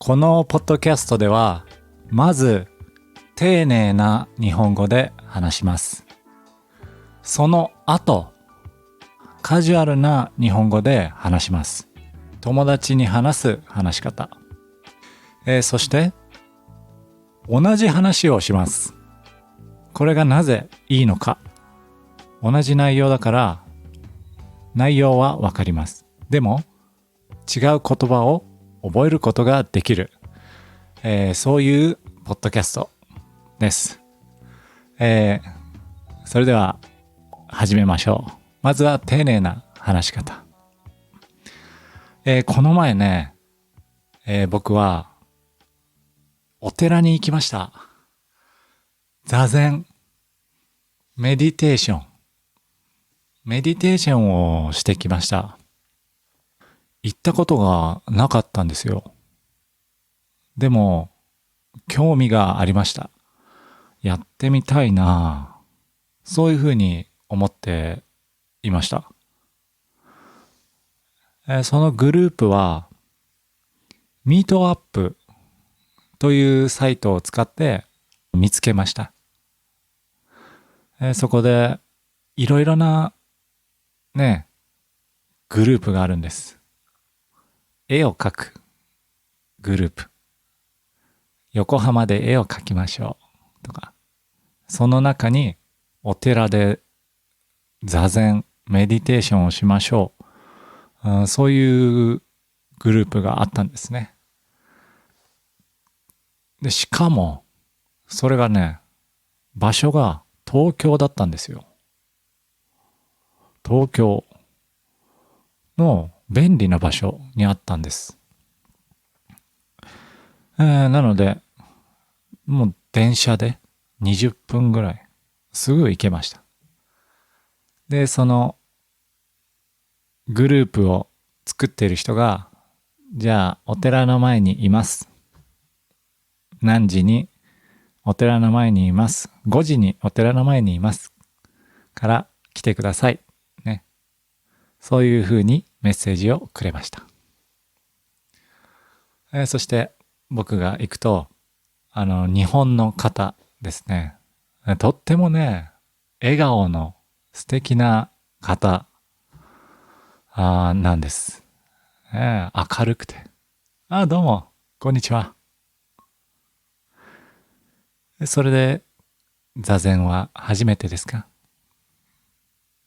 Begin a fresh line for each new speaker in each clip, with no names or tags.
このポッドキャストではまず丁寧な日本語で話します。その後カジュアルな日本語で話します。友達に話す話し方、そして同じ話をします。これがなぜいいのか。同じ内容だから内容はわかります。でも違う言葉を覚えることができる、そういうポッドキャストです。それでは始めましょう。まずは丁寧な話し方。この前ね、僕はお寺に行きました。座禅、メディテーションをしてきました。行ったことがなかったんですよ。でも興味がありました。やってみたいな。そういうふうに思っていました。そのグループはミートアップというサイトを使って見つけました。そこでいろいろなねグループがあるんです。絵を描くグループ、横浜で絵を描きましょうとか、その中にお寺で座禅メディテーションをしましょう、そういうグループがあったんですね。でしかもそれがね、場所が東京だったんですよ。東京の便利な場所にあったんです。なのでもう電車で20分ぐらいすぐ行けました。でそのグループを作っている人が、じゃあお寺の前にいます、何時にお寺の前にいます、5時にお寺の前にいますから来てくださいね、そういうふうにメッセージをくれました。そして僕が行くと、日本の方ですね、とってもね笑顔の素敵な方なんです。明るくて、どうもこんにちは。それで座禅は初めてですか？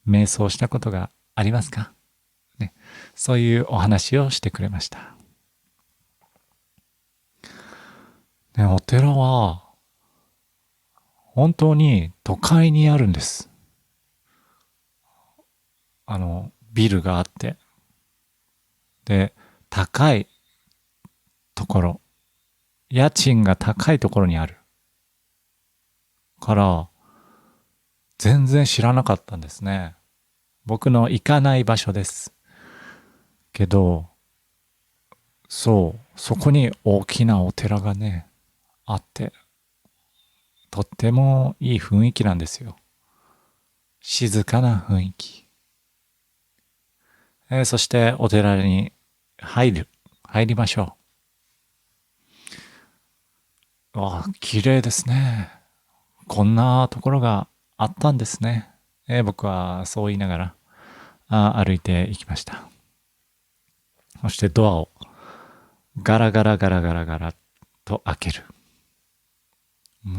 瞑想したことがありますか？ね、そういうお話をしてくれました。ね、お寺は本当に都会にあるんです。ビルがあって、で高いところ、家賃が高いところにあるから全然知らなかったんですね。僕の行かない場所ですけど、そこに大きなお寺がねあって、とってもいい雰囲気なんですよ。静かな雰囲気。そしてお寺に入りましょう。綺麗ですね。こんなところがあったんですね。僕はそう言いながら歩いていきました。そしてドアをガラガラガラガラガラと開ける。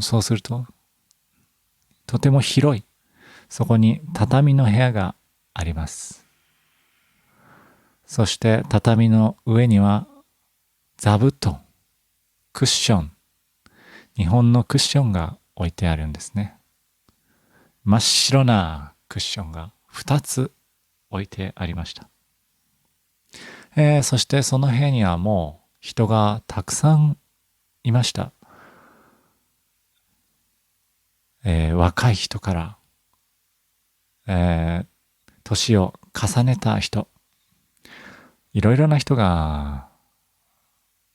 そうするととても広い、そこに畳の部屋があります。そして畳の上には座布団、クッション、日本のクッションが置いてあるんですね。真っ白なクッションが2つ置いてありました。そしてその部屋にはもう人がたくさんいました。若い人から、年を重ねた人、いろいろな人が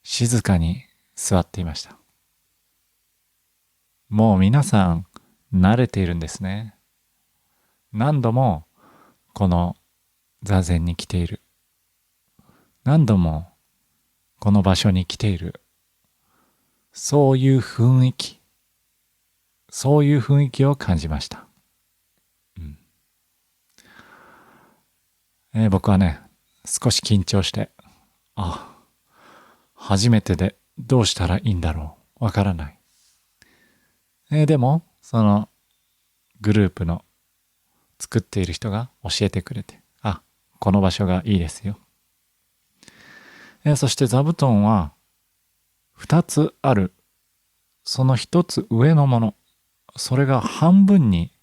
静かに座っていました。もう皆さん慣れているんですね。何度もこの座禅に来ている。何度もこの場所に来ているそういう雰囲気、そういう雰囲気を感じました。僕はね、少し緊張して、初めてでどうしたらいいんだろう。わからない。でも、そのグループの作っている人が教えてくれて、この場所がいいですよ。そして座布団は2つある。その1つ上のもの。それが半分に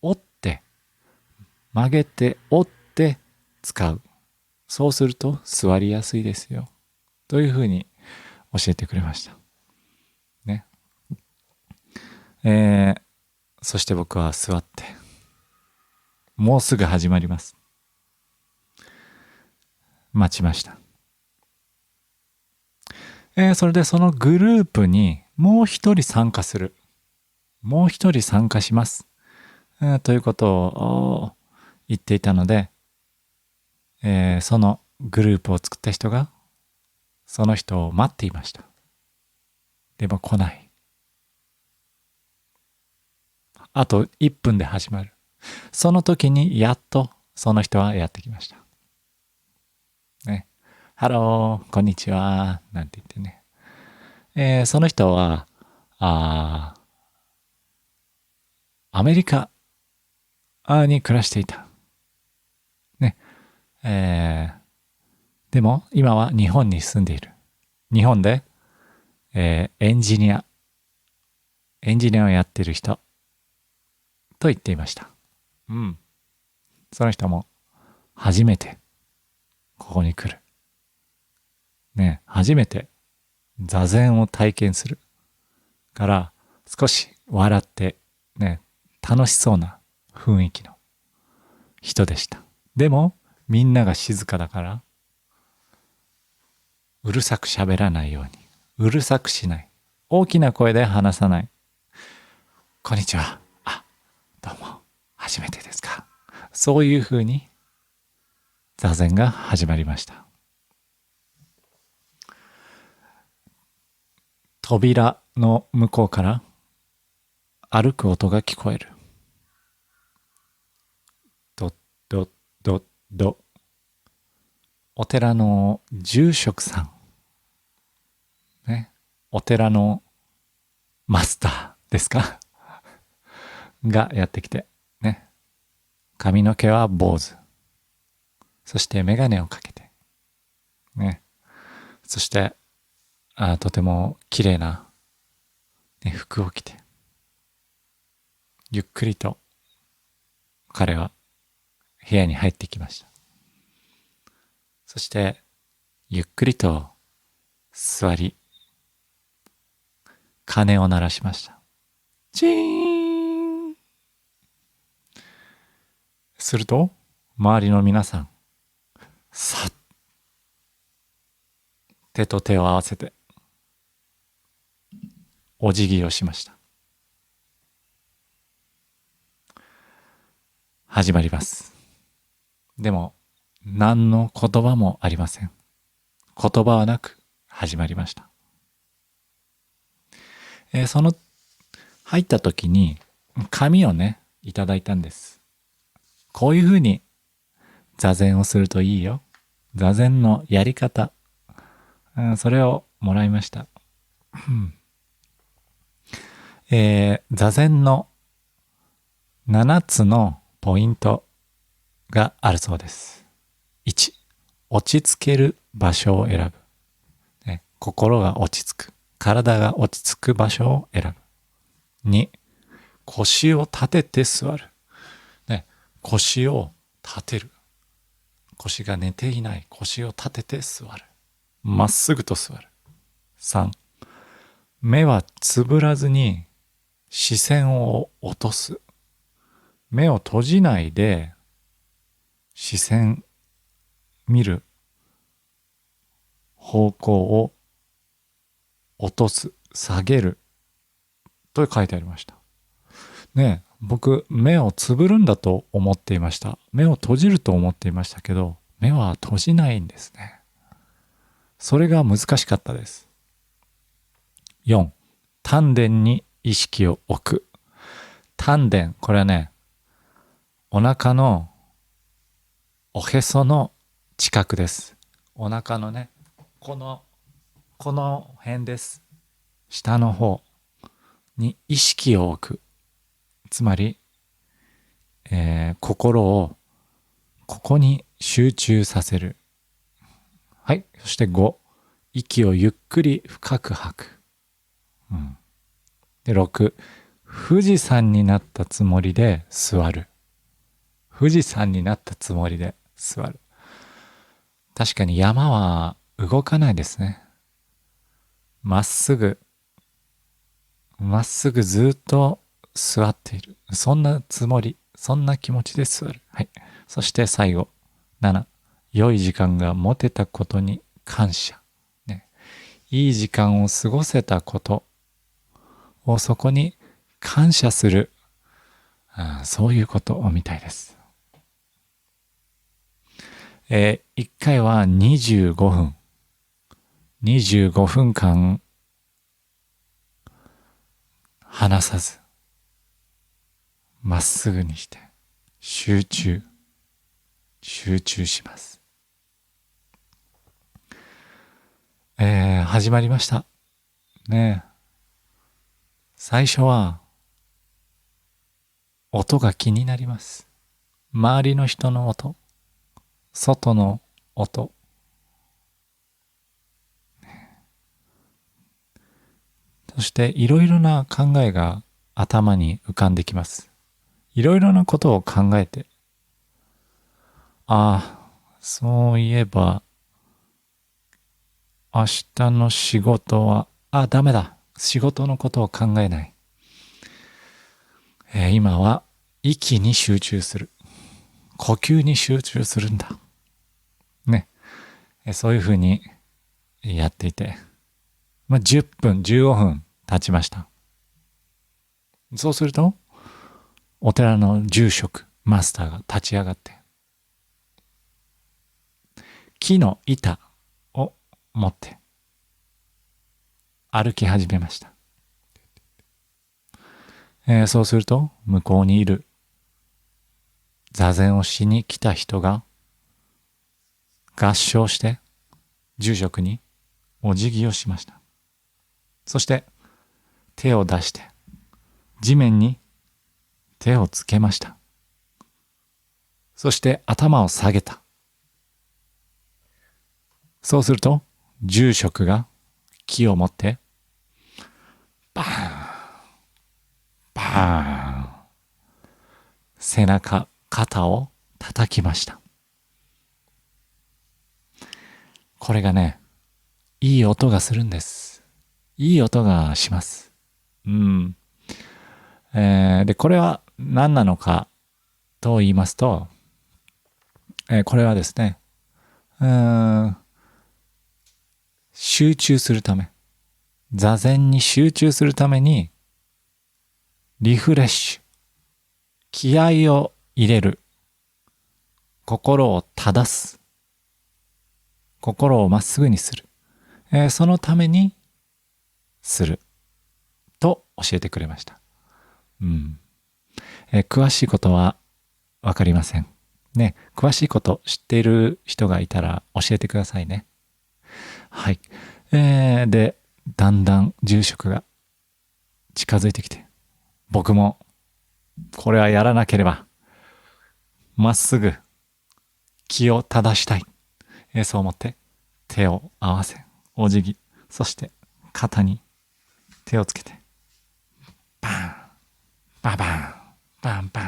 折って、曲げて折って使う。そうすると座りやすいですよ。というふうに教えてくれました。ね。そして僕は座って、もうすぐ始まります。待ちました。それでそのグループにもう一人参加する。もう一人参加します。ということを言っていたので、そのグループを作った人がその人を待っていました。でも来ない。あと1分で始まる。その時にやっとその人はやってきました。ね。ハロー、こんにちは、なんて言ってね。その人は、アメリカに暮らしていた。ね。でも今は日本に住んでいる。日本で、エンジニアをやっている人と言っていました。その人も初めてここに来る。ね、初めて座禅を体験するから少し笑ってね、楽しそうな雰囲気の人でした。でもみんなが静かだからうるさく喋らないように、うるさくしない、大きな声で話さない。こんにちは。どうも初めてですか。そういうふうに座禅が始まりました。扉の向こうから歩く音が聞こえる。ドッドッドッド。お寺の住職さん。ね。お寺のマスターですかがやってきて、ね。髪の毛は坊主。そして眼鏡をかけて、ね。そして、とても綺麗な、ね、服を着て、ゆっくりと彼は部屋に入ってきました。そして、ゆっくりと座り、鐘を鳴らしました。チーン。すると、周りの皆さん、さっ、手と手を合わせて、お辞儀をしました。始まります。でも、何の言葉もありません。言葉はなく始まりました。その入った時に紙をねいただいたんです。こういうふうに座禅をするといいよ。座禅のやり方、それをもらいました。座禅の7つのポイントがあるそうです。1、落ち着ける場所を選ぶ。ね、心が落ち着く。体が落ち着く場所を選ぶ。2、腰を立てて座る。ね、腰を立てる。腰が寝ていない。腰を立てて座る。まっすぐと座る。3、目はつぶらずに視線を落とす。目を閉じないで視線見る方向を落とす、下げると書いてありました。ねえ、僕目をつぶるんだと思っていました。目を閉じると思っていましたけど、目は閉じないんですね。それが難しかったです。4、丹田に意識を置く。丹田、これはね、お腹のおへその近くです。お腹のね、この辺です。下の方に意識を置く。つまり、心をここに集中させる。はい。そして5、息をゆっくり深く吐く。で、6、富士山になったつもりで座る。富士山になったつもりで座る。確かに山は動かないですね。まっすぐずっと座っている。そんなつもり、そんな気持ちで座る。はい。そして最後、7、良い時間が持てたことに感謝。ね。いい時間を過ごせたことをそこに感謝する。そういうことみたいです。1回は25分。25分間離さず、まっすぐにして集中します。始まりました。ね。最初は音が気になります。周りの人の音、外の音。そしていろいろな考えが頭に浮かんできます。いろいろなことを考えて、そういえば明日の仕事は、ダメだ。仕事のことを考えない。今は息に集中する。呼吸に集中するんだ。ね。そういうふうにやっていて、10分、15分経ちました。そうすると、お寺の住職、マスターが立ち上がって、木の板を持って歩き始めました。そうすると、向こうにいる座禅をしに来た人が合掌して住職にお辞儀をしました。そして手を出して地面に手をつけました。そして頭を下げた。そうすると住職が木を持ってバーンバーン背中肩を叩きました。これがね、いい音がするんです。いい音がします。で、これは何なのかと言いますと、これはですね、集中するため、座禅に集中するために、リフレッシュ、気合を入れる、心を正す、心をまっすぐにする、そのためにすると教えてくれました。詳しいことはわかりません。ね、詳しいこと知っている人がいたら教えてくださいね。はい。で、だんだん住職が近づいてきて、僕もこれはやらなければ、まっすぐ気を正したい。そう思って手を合わせ、お辞儀、そして肩に手をつけて、バーン、ババン、バンバン。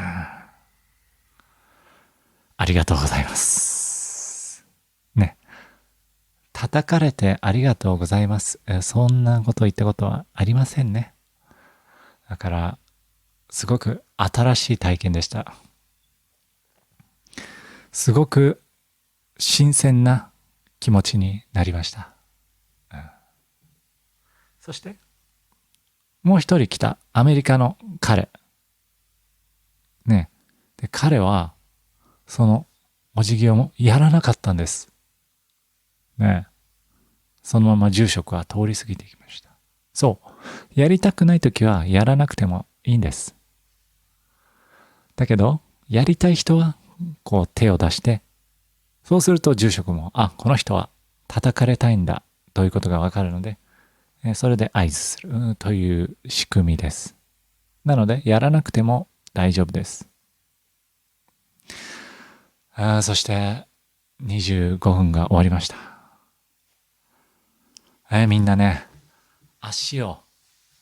ありがとうございます。ね。叩かれてありがとうございます。そんなこと言ったことはありませんね。だから、すごく新しい体験でした。すごく新鮮な気持ちになりました。そして、もう一人来たアメリカの彼。ね。で、彼は、そのお辞儀をやらなかったんです。ね。そのまま住職は通り過ぎていきました。そう。やりたくないときはやらなくてもいいんです。だけど、やりたい人は、こう手を出して、そうすると住職も、あ、この人は叩かれたいんだ、ということがわかるので、それで合図するという仕組みです。なので、やらなくても大丈夫です。そして、25分が終わりました。みんなね、足を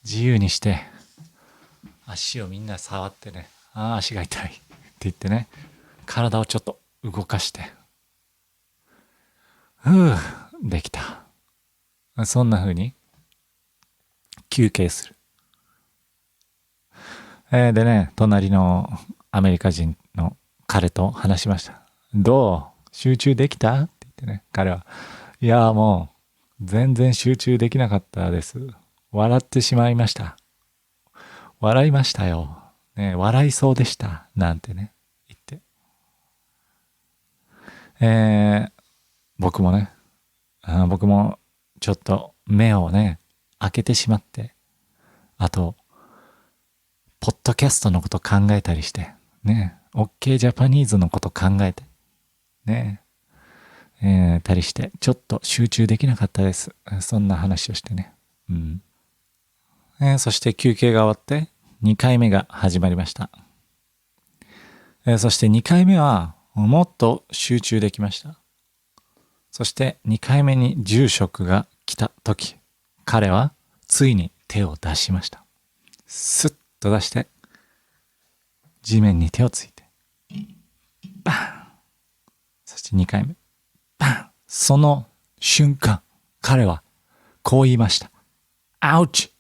自由にして、足をみんな触ってね、足が痛いって言ってね、体をちょっと動かして、できた。そんな風に休憩する。でね、隣のアメリカ人の彼と話しました。どう集中できたって言ってね、彼は、いやもう全然集中できなかったです。笑ってしまいました。笑いましたよ。ね、笑いそうでした。なんてね、言って。僕もね、僕もちょっと目をね、開けてしまって、あと、ポッドキャストのこと考えたりして、ね、OK ジャパニーズのこと考えて、ね、たりして、ちょっと集中できなかったです。そんな話をしてね。うん。そして休憩が終わって、2回目が始まりました。そして2回目は、もっと集中できました。そして2回目に住職が来た時、彼はついに手を出しました。スッと出して、地面に手をついて、バン。そして2回目、バン。その瞬間、彼はこう言いました。アウチ。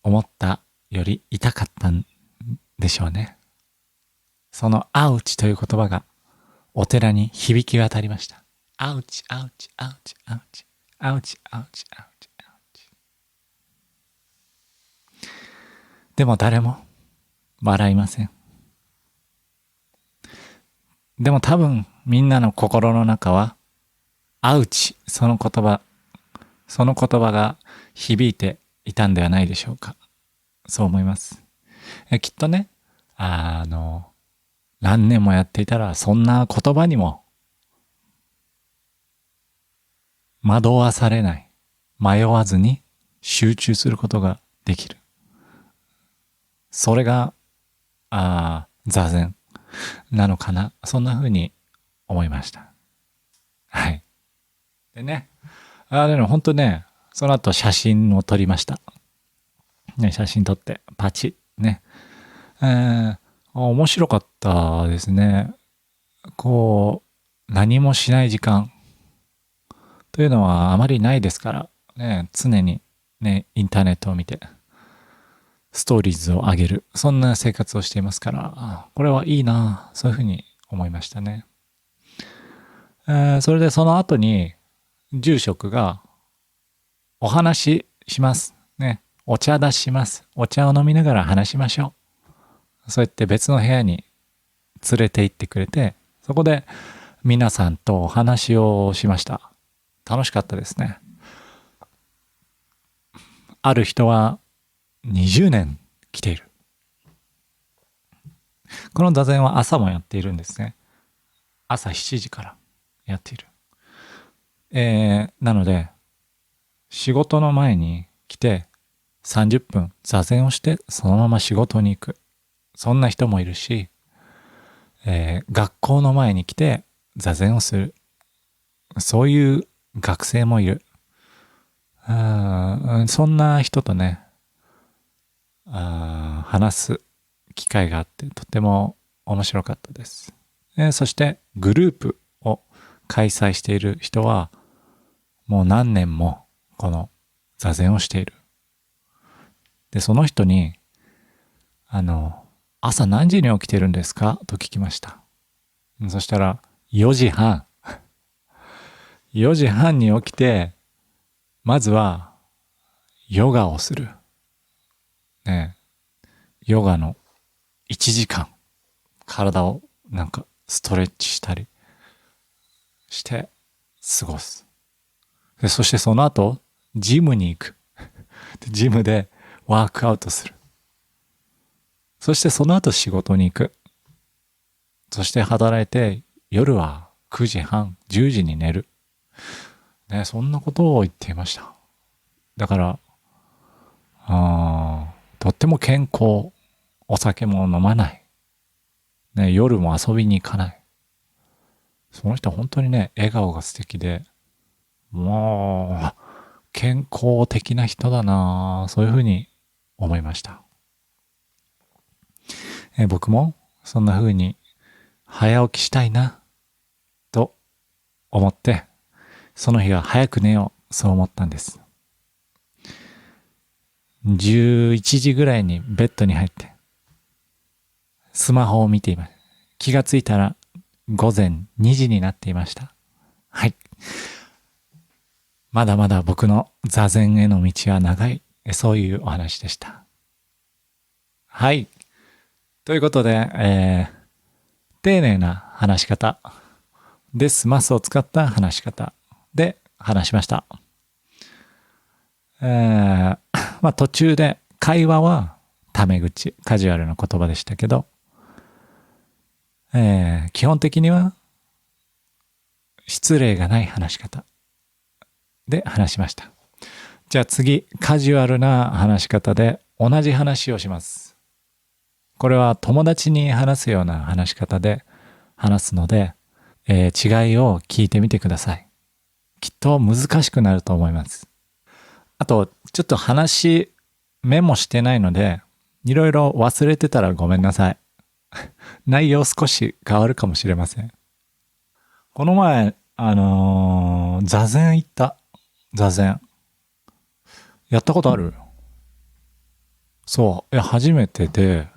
思ったより痛かったんでしょうね。そのアウチという言葉がお寺に響き渡りました。アウチ、アウチ、アウチ、アウチ、アウチ、アウチ、アウチ、アウチ。でも誰も笑いません。でも多分みんなの心の中は、アウチ、その言葉が響いていたんではないでしょうか。そう思います。きっとね、何年もやっていたら、そんな言葉にも惑わされない、迷わずに集中することができる。それが、座禅なのかな。そんな風に思いました。はい。でね、でも本当ね、その後写真を撮りました。ね、写真撮って、パチッ、ね。面白かったですね。こう、何もしない時間というのはあまりないですから、ね、常にね、インターネットを見て、ストーリーズを上げる。そんな生活をしていますから、これはいいな、そういうふうに思いましたね。それでその後に、住職がお話しします。ね。お茶出します。お茶を飲みながら話しましょう。そうやって別の部屋に連れて行ってくれて、そこで皆さんとお話をしました。楽しかったですね。ある人は20年来ている。この座禅は朝もやっているんですね。朝7時からやっている。なので、仕事の前に来て30分座禅をしてそのまま仕事に行く。そんな人もいるし、学校の前に来て座禅をする。そういう学生もいる。そんな人とね、話す機会があってとても面白かったです。そしてグループを開催している人はもう何年もこの座禅をしている。で、その人に、朝何時に起きてるんですかと聞きました。そしたら、4時半。4時半に起きて、まずは、ヨガをする。ね、ヨガの1時間、体をなんかストレッチしたり、して過ごす。でそしてその後、ジムに行く。でジムでワークアウトする。そしてその後仕事に行く。そして働いて夜は9時半、10時に寝る。ね、そんなことを言っていました。だから、とっても健康。お酒も飲まない。ね、夜も遊びに行かない。その人本当にね、笑顔が素敵で、もう、健康的な人だな、そういうふうに思いました。僕もそんなふうに早起きしたいなと思って、その日は早く寝よう、そう思ったんです。11時ぐらいにベッドに入ってスマホを見ています。気がついたら午前2時になっていました。はい。まだまだ僕の座禅への道は長い。そういうお話でした。はい。ということで、丁寧な話し方でスマスを使った話し方で話しました。まあ途中で会話はタメ口、カジュアルな言葉でしたけど、基本的には失礼がない話し方で話しました。じゃあ次、カジュアルな話し方で同じ話をします。これは友達に話すような話し方で話すので、違いを聞いてみてください。きっと難しくなると思います。あと、ちょっと話メモしてないので、いろいろ忘れてたらごめんなさい。内容少し変わるかもしれません。この前、座禅行った。座禅。やったことある？そう。いや、初めてで、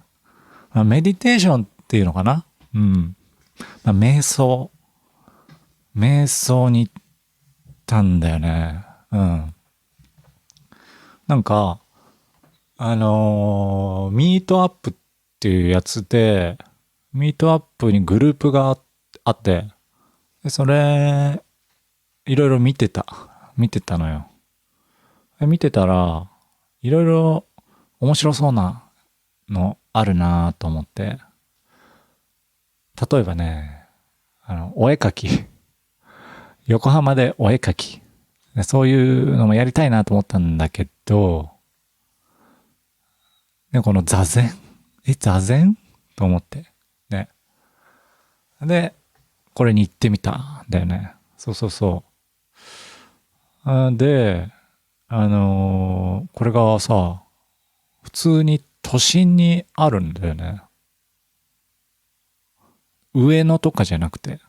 メディテーションっていうのかな？うん。瞑想。瞑想に行ったんだよね。うん。なんか、ミートアップっていうやつで、ミートアップにグループがあって、でそれ、いろいろ見てたのよ。見てたら、いろいろ面白そうなのあるなと思って、例えばね、お絵描き。横浜でお絵描き。そういうのもやりたいなと思ったんだけど、ね、この座禅座禅と思って。ね。で、これに行ってみたんだよね。そうそうそう。で、これがさ、普通に都心にあるんだよね。上野とかじゃなくて、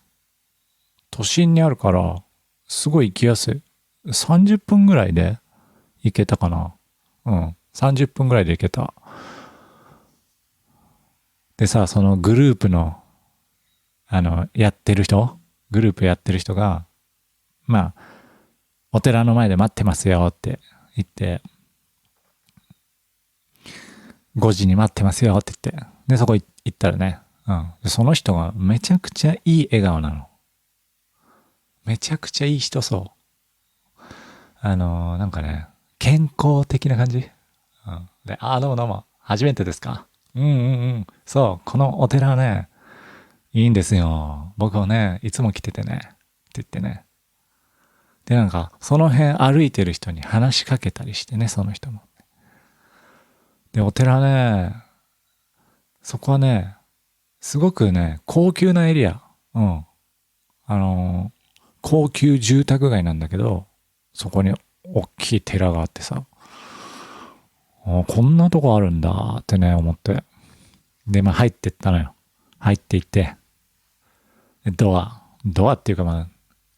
都心にあるから、すごい行きやすい。30分ぐらいで行けたかな。うん。30分ぐらいで行けた。でさ、そのグループの、グループやってる人が、まあ、お寺の前で待ってますよって言って、5時に待ってますよって言って、で、そこ行ったらね、うん。その人がめちゃくちゃいい笑顔なの。めちゃくちゃいい人そう。なんかね、健康的な感じ。うん。で、どうもどうも、初めてですか？うんうんうん。そう、このお寺ね、いいんですよ。僕もね、いつも来ててね。って言ってね。で、なんか、その辺歩いてる人に話しかけたりしてね、その人も。で、お寺ね、そこはね、すごくね、高級なエリア。うん。高級住宅街なんだけど、そこに大きい寺があってさ、こんなとこあるんだってね、思って。で、まあ入ってったのよ。入っていって、ドアっていうかまあ、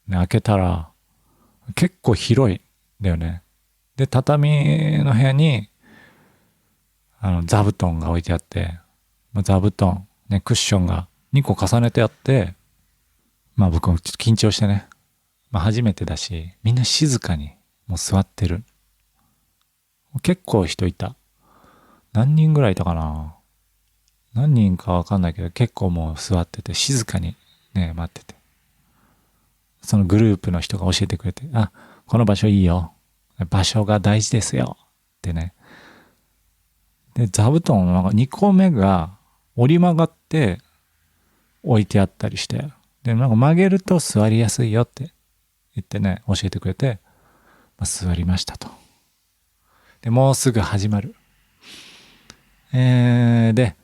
ね、開けたら、結構広いんだよね。で、畳の部屋に、座布団が置いてあって、まあ、座布団、ね、クッションが2個重ねてあって、まあ僕もちょっと緊張してね、まあ初めてだし、みんな静かにもう座ってる。結構人いた。何人ぐらいいたかな？何人かわかんないけど、結構もう座ってて、静かにね、待ってて。そのグループの人が教えてくれて、あ、この場所いいよ。場所が大事ですよ。ってね。で、座布団のなんか2個目が折り曲がって置いてあったりして、で、なんか曲げると座りやすいよって言ってね、教えてくれて、座りましたと。で、もうすぐ始まる。で、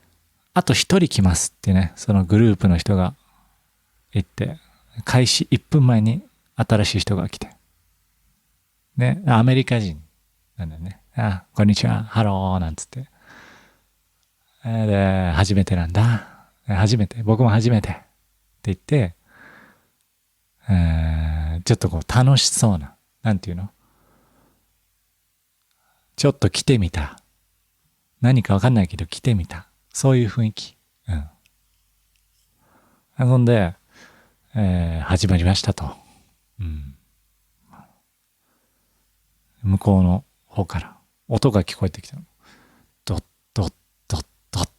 あと一人来ますってね、そのグループの人が言って、開始1分前に新しい人が来て。ね、アメリカ人なんだよね。あ、こんにちは、ハロー、なんつって。で、初めてなんだ。初めて、僕も初めて。って言って、ちょっとこう楽しそうな、なんていうの？ちょっと来てみた。何かわかんないけど来てみた。そういう雰囲気。うん。そんで、始まりましたと。うん。向こうの方から音が聞こえてきたの。ドッドッドッドッ。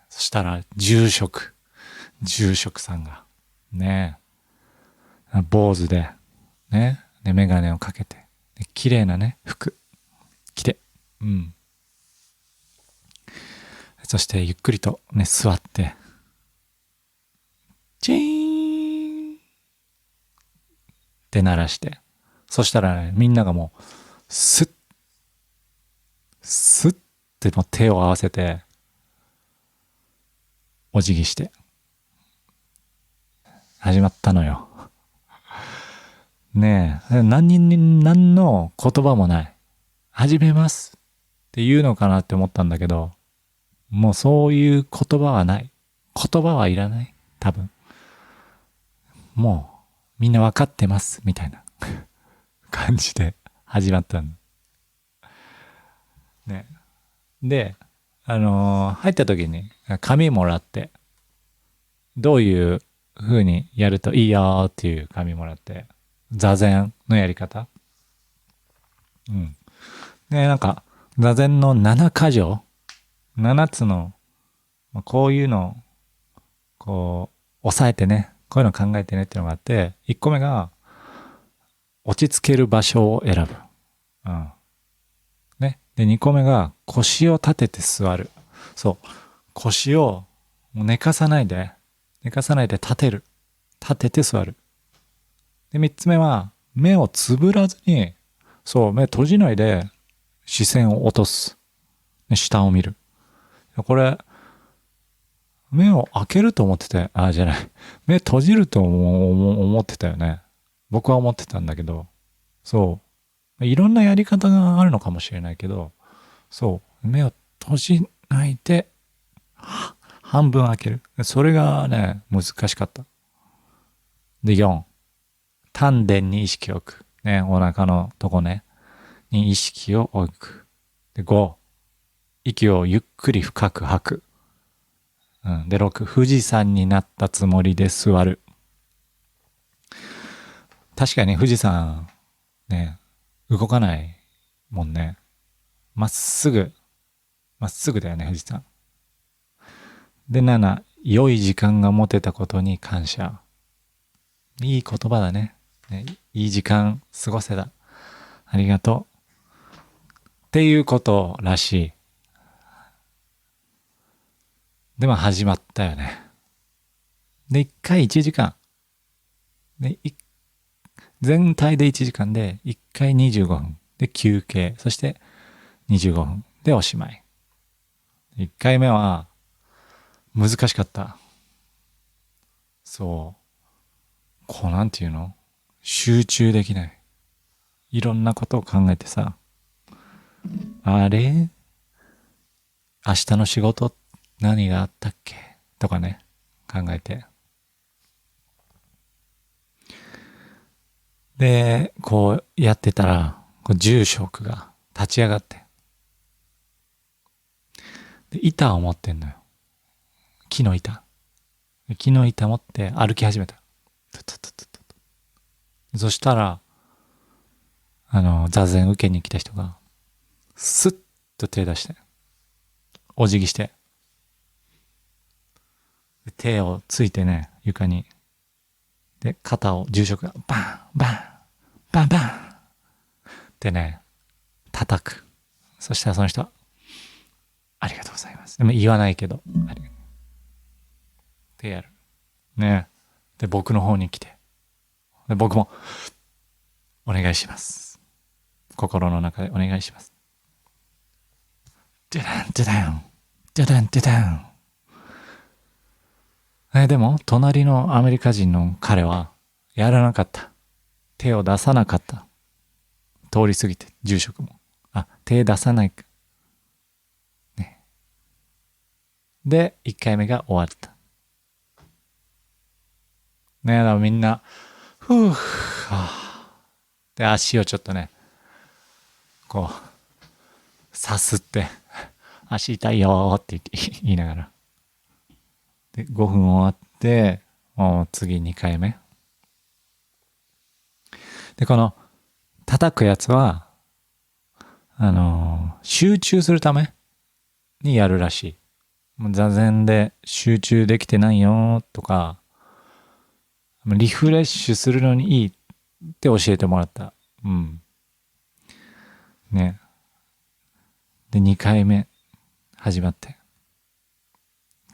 そしたら住職さんが、ね、坊主で、ね、で、メガネをかけて、で綺麗なね、服着て、うん。そしてゆっくりとね、座って、チーンって鳴らして、そしたらね、みんながもう、スッ、スッってもう手を合わせて、お辞儀して、始まったのよ。ねえ、何の言葉もない。始めますって言うのかなって思ったんだけど、もうそういう言葉はない。言葉はいらない。多分。もうみんなわかってますみたいな感じで始まったの。ね。で、入った時に紙もらって、どういう風にやるといいよっていう紙もらって、座禅のやり方。うん。で、なんか、座禅の7箇条 ?7 つの、こういうのを、こう、押さえてね、こういうの考えてねっていうのがあって、1個目が、落ち着ける場所を選ぶ。うん。ね。で、2個目が、腰を立てて座る。そう。腰を寝かさないで、立てる。立てて座る。で、3つ目は、目をつぶらずに、そう、目閉じないで、視線を落とす。下を見る。これ、目を開けると思ってたよ。あ、じゃない。目閉じると思ってたよね。僕は思ってたんだけど、そう。いろんなやり方があるのかもしれないけど、そう。目を閉じないで、半分開ける。それがね、難しかった。で、4。丹田に意識を置く。ね、お腹のとこね。に意識を置く。で、5。息をゆっくり深く吐く。うん、で、6。富士山になったつもりで座る。確かに富士山、ね、動かないもんね。まっすぐ、まっすぐだよね、富士山。で、7。良い時間が持てたことに感謝。いい言葉だね。いい時間過ごせた。ありがとう。っていうことらしい。でも始まったよね。で、1回1時間。で、全体で1時間で、1回25分。で、休憩。そして25分。で、おしまい。1回目は、難しかった。そう。こうなんていうの？集中できない。いろんなことを考えてさ、あれ明日の仕事何があったっけとかね、考えて。で、こうやってたら、こう住職が立ち上がって、で板を持ってんのよ。木の板。木の板持って歩き始めた。そしたら、座禅受けに来た人が、スッと手出して、お辞儀して、手をついてね、床に。で、肩を住職がバン、バン、バンバンってね、叩く。そしたらその人は、ありがとうございます。でも言わないけど、ありがとう。ってやる。ね。で、僕の方に来て。で、僕も、お願いします。心の中でお願いします。ドゥダン、ドゥダン、ドゥダン、ドゥダン。でも、隣のアメリカ人の彼は、やらなかった。手を出さなかった。通り過ぎて、住職も。手出さないか。ね。で、1回目が終わった。ね、だからみんな、ふぅ、で、足をちょっとね、こう、さすって、足痛いよーって言いながら。で、5分終わって、次2回目。で、この、叩くやつは、集中するためにやるらしい。もう座禅で集中できてないよとか、リフレッシュするのにいいって教えてもらった。うん。ね。で、2回目始まって。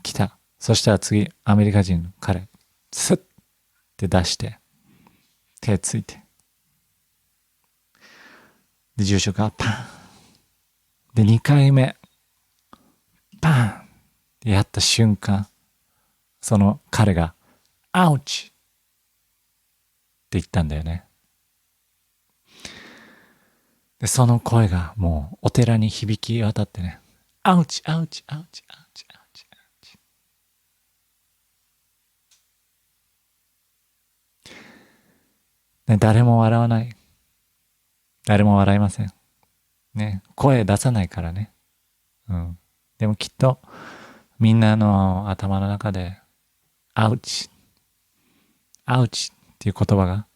来た。そしたら次、アメリカ人の彼、スッって出して、手ついて。で、住職がパン。で、2回目、パンってやった瞬間、その彼が、アウチって言ったんだよね。で、その声がもうお寺に響き渡ってね、アウチ、アウチ、アウチ、アウチ、アウチ、アウチ。ね、誰も笑わない。誰も笑いません。ね、声出さないからね。うん。でもきっと、みんなの頭の中で、アウチ、アウチっていう言葉が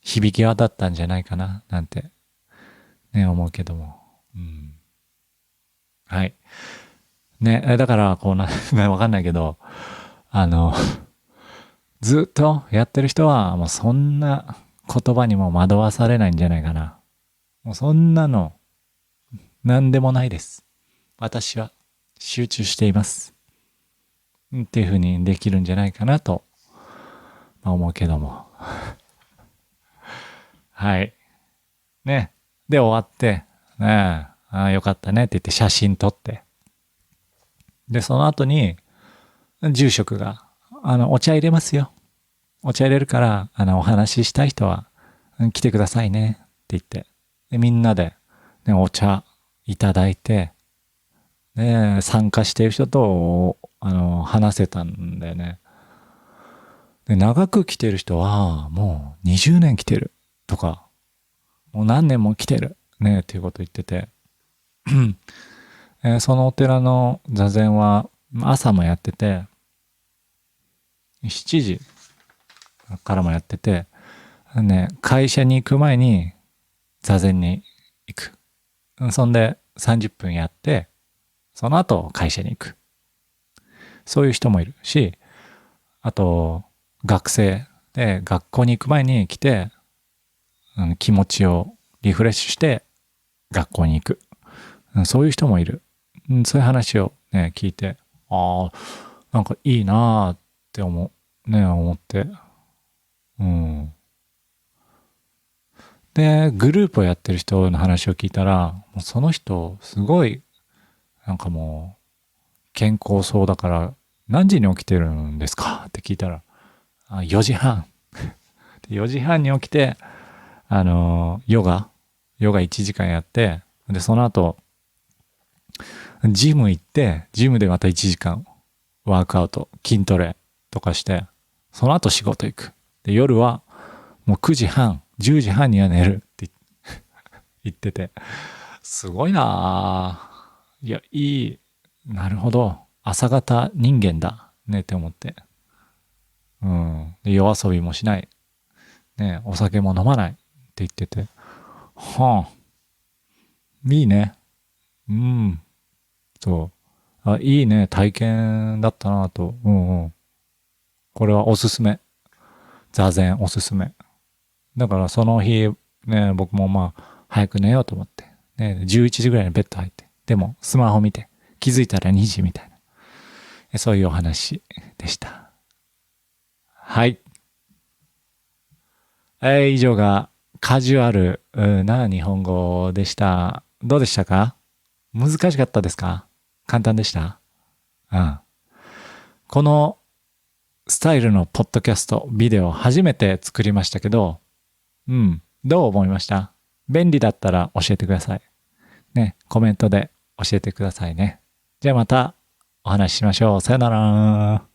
響き渡ったんじゃないかな、なんて、ね、思うけども。うん。はい。ね、だから、こうな、わかんないけど、あの、ずっとやってる人は、もうそんな言葉にも惑わされないんじゃないかな。もうそんなの、なんでもないです。私は集中しています。っていう風にできるんじゃないかなと、思うけども。はい。ね。で、終わって、ねよかったねって言って写真撮って。で、その後に、住職が、お茶入れますよ。お茶入れるから、お話ししたい人は、来てくださいね。って言って。で、みんなで、ね、お茶いただいて、で、参加している人と、話せたんだよね。で、長く来てる人は、もう20年来てるとか、もう何年も来てるね、っていうこと言ってて、そのお寺の座禅は朝もやってて、7時からもやってて、ね、会社に行く前に座禅に行く。そんで30分やって、その後会社に行く。そういう人もいるし、あと、学生で学校に行く前に来て、気持ちをリフレッシュして学校に行く。そういう人もいる。そういう話をね、聞いて、ああ、なんかいいなーって思って。うん。で、グループをやってる人の話を聞いたら、もうその人、すごい、なんかもう、健康そうだから、何時に起きてるんですかって聞いたら、4時半。で4時半に起きて、ヨガ1時間やって、で、その後、ジム行って、ジムでまた1時間ワークアウト、筋トレとかして、その後仕事行く。で、夜はもう9時半、10時半には寝るって言ってて、すごいなぁ。いや、いい。なるほど。朝方人間だ。ねって思って。うん。で、夜遊びもしない。ね、お酒も飲まないって言ってて。はあ。いいね。うん。そう。いいね。体験だったなと。うんうん。これはおすすめ。座禅おすすめ。だからその日、ね、僕もまあ、早く寝ようと思って、ね、11時ぐらいにベッド入って、でもスマホ見て、気づいたら2時みたいな。そういうお話でした。はい。以上がカジュアルな日本語でした。どうでしたか？難しかったですか？簡単でした？うん。このスタイルのポッドキャスト、ビデオ初めて作りましたけど、うん。どう思いました？便利だったら教えてください。ね、コメントで教えてくださいね。じゃあまたお話ししましょう。さよなら。